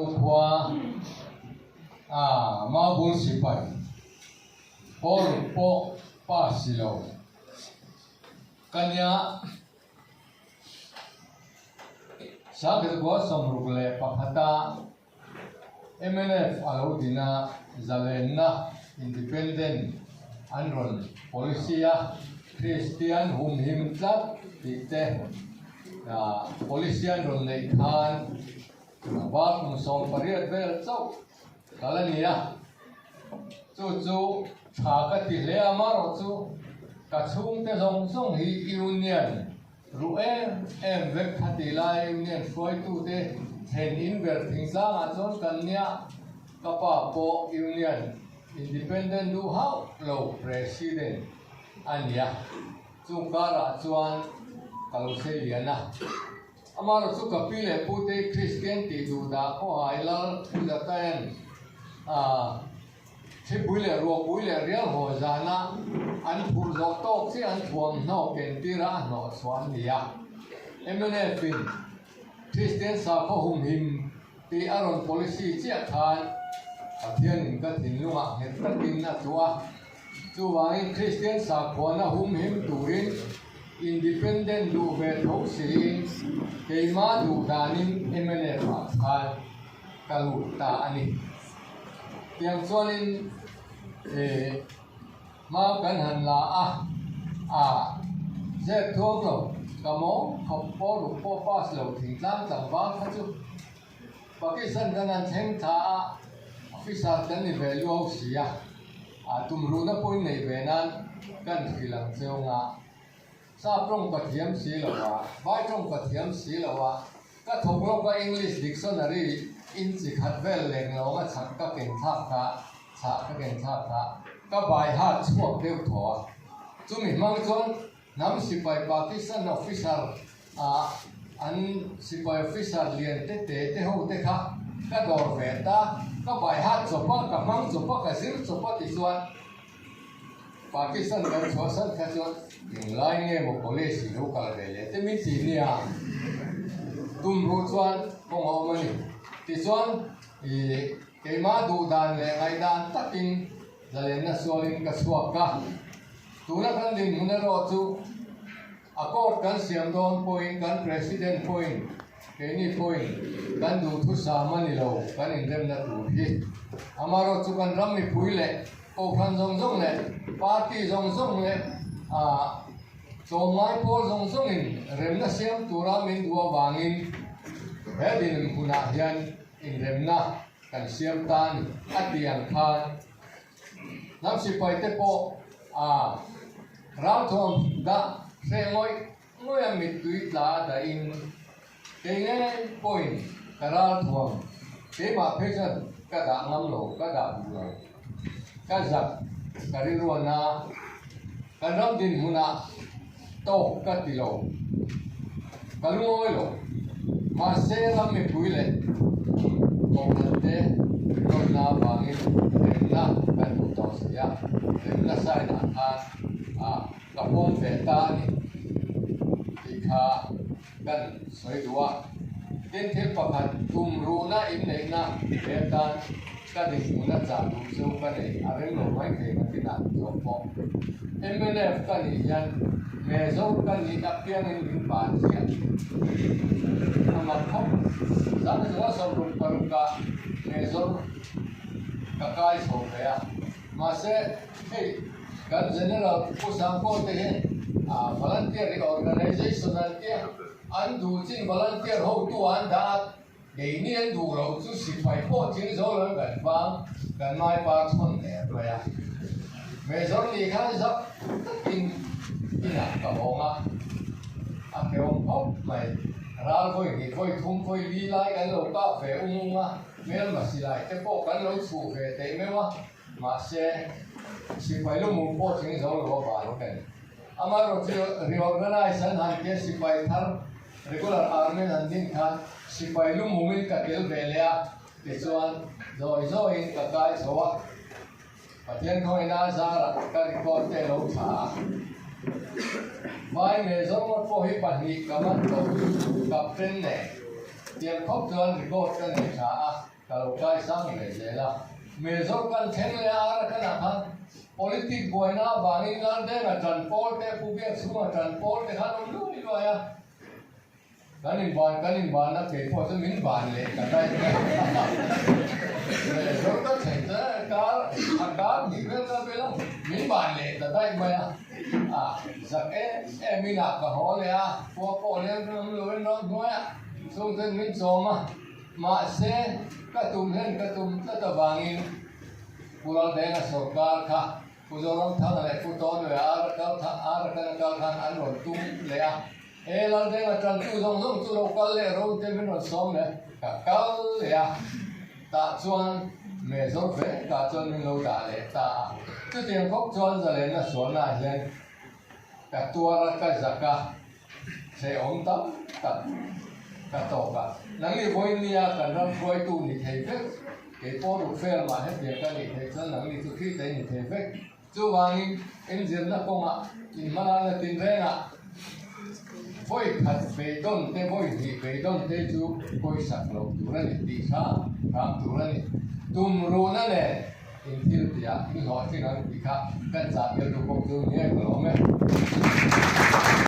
qua ma bul sipai por po pa silo kanya sakit gua somrugle pakhata MNF alaudina zalena independent anron polisia Christian him tlap dite polisian ron nei khan bác một số bariat về châu đó là gì à chú thả cái tỷ lệ mà rồi chú cả chung cái dòng hi union rồi em về cái tỷ lệ union phơi tu thế hiện in về thỉnh ra mà chọn cái nia cái bộ union independent du hậu lâu president anh ya chú cả là chọn kalau saya lihat nah amaro su kapile pute Christian ti duda ko aila udatayan se buile ro buile real ho jana an phur jok tok se an thuam no ken tira no swan nia MNF pin Christian sa ko hum him ti aron policy chia khan athian ka thin lunga het takin na chuwa Christian sa ko na hum him turin independent du về thấu sĩ cái má du danin MNF khan kalu ta ani tiang chuanin ma kan han la je thok lo kamo khop po ru po pas lo thing tlang tang ba kha chu Pakistan kan an theng tha officer kan ni value si ya tum ru na point nei ve nan kan khilang cheunga sa prong ka thiam si lawa vai prong ka thiam si lawa ka thok lo ka English dictionary in chi khat vel leng lo ma chak ka ken thap ka ka bai ha chuak deu tho chumi mang chon nam sipai Pakistan officer an sipai officer lian te ho te kha ka dor ve ta ka bai ha chopa ka mang chopa ka sir chopa ti chuan Pakistan kan chosan kha chuan yung lai nghe một police lu kal ve le te min ti nia tum ru chuan kong ho mani ti chuan ke ma du dan le ngai dan takin zalen na sualin ka suak ka tuna kan din huna ro chu accord kan siam don point kan president point ke ni point kan du thu sa mani lo kan in rem na tu hi amaro chu kan ram mi pui le ko khan zong le party zong le so mai pol zong in rem na siam tura min dua wangin hedin huna hian in rem na kan siam tan atiang khan nam si pai te po ram thom da se ngoi amit tui la da in ke nge point karal thom ke ma phesan ka da ngam lo ka da bu lo ka zak kari ruana kan ram din huna to ka ti lo kalungoi lo ma se ram me pui le ko te ko na bangin na kan tu to sia na sai na ka pom ve ta ni ti kha kan soi dua tin the pakhat tum ru na in nei na ve ta ka di huna cha du so ka nei areng lo mai ke ka ti na to po MNF ka ni yan me zo ka ni ta piang in pa sia ama khop zan zo so ru paru ka me zo ka kai so ve ya ma se hey kan general pusang ko te he volunteer organization an te an du chin volunteer ho tu an da de ni an du ro chu si phai po chin zo lo kan fang kan mai pa thon ne ro ya me zo ni khan sa in ina ka bonga ke ong hop mai ral voi ni voi thum voi li lai kan lo ka ve ma mel ma si lai te po kan lo chu ve te me wa ma se si pai lo mu po ching zo lo ba lo kan amaro reorganization han ke si pai thar regular army han din khan si pai lo mu min ka tel ve le a te chuan zoi in ka kai sowa pathian khoi na za ra ka report te lo tha mai me zo mo po hi pa hi ka man to captain ne tiền khóc chuan thì có cái này trả cả lục cái sang này dễ là mẹ dốt căn thèn lẽ ra cái nào khác politics boy na vàng in lan thế là trần Paul thế phụ việc xuống là trần Paul thế hắn không đúng như vậy à cái in bàn nó kể qua cho mình bàn lệ cả đây mẹ dốt cái thèn thế cá bị bên đó bên đó mình bàn lệ cả đây mày giặc em mình làm cả họ lệ qua lên nó nói xong rồi mình xong mà sẽ cái tụm cái tờ vàng in Pulau dengan sokar kah, pujoram thang le puton le ar kan an ron tum le lan dengan tran tu zong tu lokal le ron te min ron som le kal le ta chuan me zo ve ta chuan min lo da le ta tu tiang kok chuan za le na suan na hian ka tua ka zaka se ong tam ka to ka nang li boin nia kan ram khoi tu ni thei ve cái phố được phê mà hết việc cái này thì chân nắng đi từ khi tới nhìn thấy phết chú vàng em diễn nó không ạ nhìn mà là tin thế ạ phôi thật về đông thế phôi thì về đông thế chú phôi sạch lộc chú này đi xa khám chú này tùm rù nó này in thiên địa in họ thì nó đi khác cái giá tiền của công ty nhé của nó